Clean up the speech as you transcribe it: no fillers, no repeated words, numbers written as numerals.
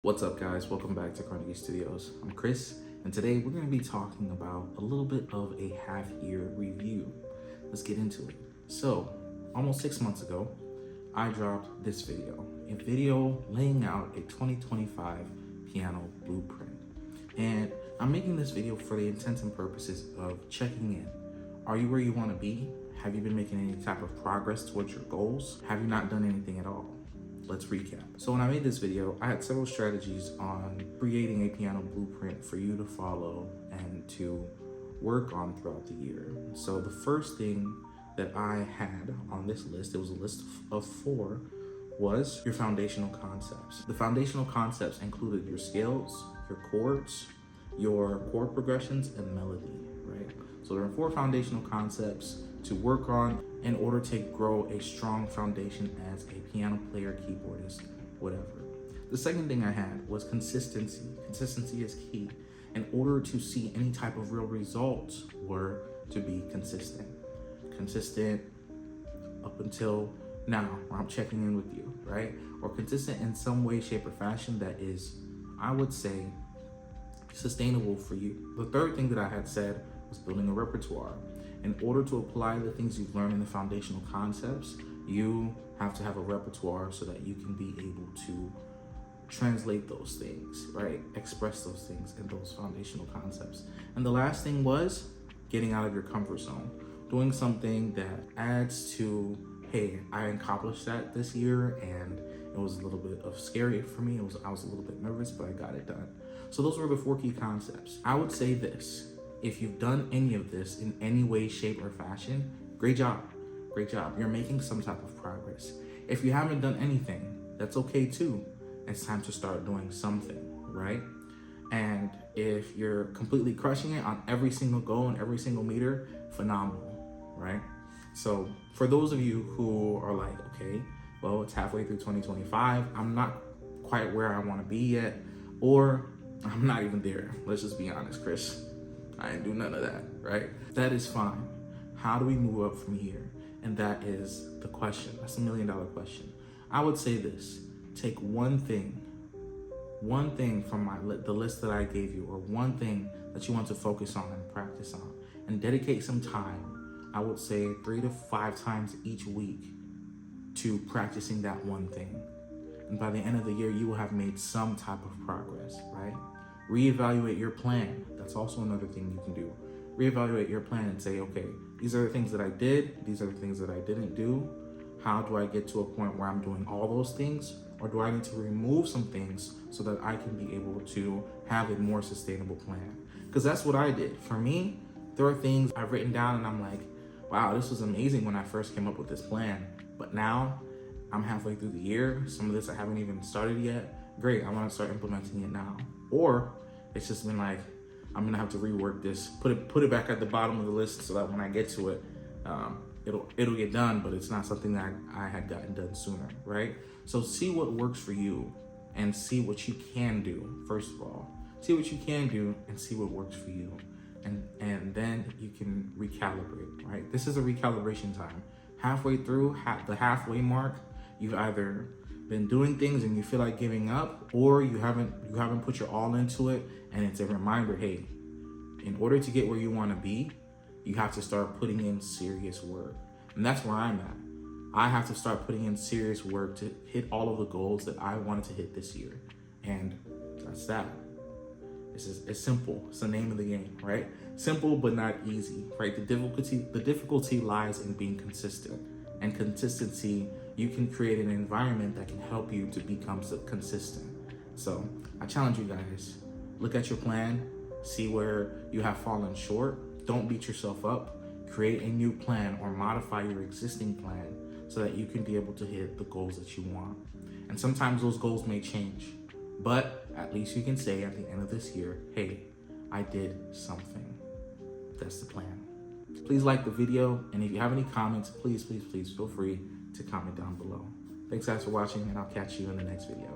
What's up, guys? Welcome back to Carnegie Studios. I'm Chris, and today we're going to be talking about a little bit of a half-year review. Let's get into it. So, almost 6 months ago, I dropped this video, a video laying out a 2025 piano blueprint. And I'm making this video for the intents and purposes of checking in. Are you where you want to be? Have you been making any type of progress towards your goals? Have you not done anything at all? Let's recap. So when I made this video, I had several strategies on creating a piano blueprint for you to follow and to work on throughout the year. So the first thing that I had on this list, it was a list of 4, was your foundational concepts. The foundational concepts included your scales, your chords, your chord progressions, and melody, right? So there are 4 foundational concepts to work on in order to grow a strong foundation as a piano player, keyboardist, whatever. The second thing I had was consistency. Consistency is key. In order to see any type of real results were to be consistent. Consistent up until now, where I'm checking in with you, right? Or consistent in some way, shape, or fashion that is, I would say, sustainable for you. The third thing that I had said was building a repertoire. In order to apply the things you've learned in the foundational concepts, you have to have a repertoire so that you can be able to translate those things, right? Express those things in those foundational concepts. And the last thing was getting out of your comfort zone, doing something that adds to, hey, I accomplished that this year, and it was a little bit of scary for me. I was a little bit nervous, but I got it done. So those were the 4 key concepts. I would say this: if you've done any of this in any way, shape, or fashion, great job. Great job. You're making some type of progress. If you haven't done anything, that's okay too. It's time to start doing something, right? And if you're completely crushing it on every single goal and every single meter, phenomenal, right? So for those of you who are like, okay, well, it's halfway through 2025, I'm not quite where I want to be yet, or I'm not even there. Let's just be honest, Chris. I didn't do none of that, right? That is fine. How do we move up from here? And that is the question. That's $1 million question. I would say this: take one thing from the list that I gave you, or one thing that you want to focus on and practice on, and dedicate some time. I would say 3 to 5 times each week to practicing that one thing. And by the end of the year, you will have made some type of progress, right? Reevaluate your plan. That's also another thing you can do. Reevaluate your plan and say, okay, these are the things that I did. These are the things that I didn't do. How do I get to a point where I'm doing all those things? Or do I need to remove some things so that I can be able to have a more sustainable plan? Because that's what I did. For me, there are things I've written down and I'm like, wow, this was amazing when I first came up with this plan. But now I'm halfway through the year. Some of this I haven't even started yet. Great, I want to start implementing it now. Or it's just been like, I'm gonna have to rework this, put it back at the bottom of the list so that when I get to it, it'll get done, but it's not something that I had gotten done sooner, right? So see what works for you and see what you can do, first of all. See what you can do and see what works for you. And then you can recalibrate, right? This is a recalibration time. Halfway through, the halfway mark, you've either been doing things and you feel like giving up, or you haven't put your all into it, and it's a reminder, hey, in order to get where you want to be, you have to start putting in serious work. And that's where I'm at. I have to start putting in serious work to hit all of the goals that I wanted to hit this year. And that's that. It's simple. It's the name of the game, right? Simple but not easy, right? The difficulty lies in being consistent. And consistency, you can create an environment that can help you to become consistent. So I challenge you guys, look at your plan, see where you have fallen short. Don't beat yourself up. Create a new plan or modify your existing plan so that you can be able to hit the goals that you want. And sometimes those goals may change, but at least you can say at the end of this year, hey, I did something. That's the plan. Please like the video, and if you have any comments, please feel free to comment down below. Thanks guys for watching, and I'll catch you in the next video.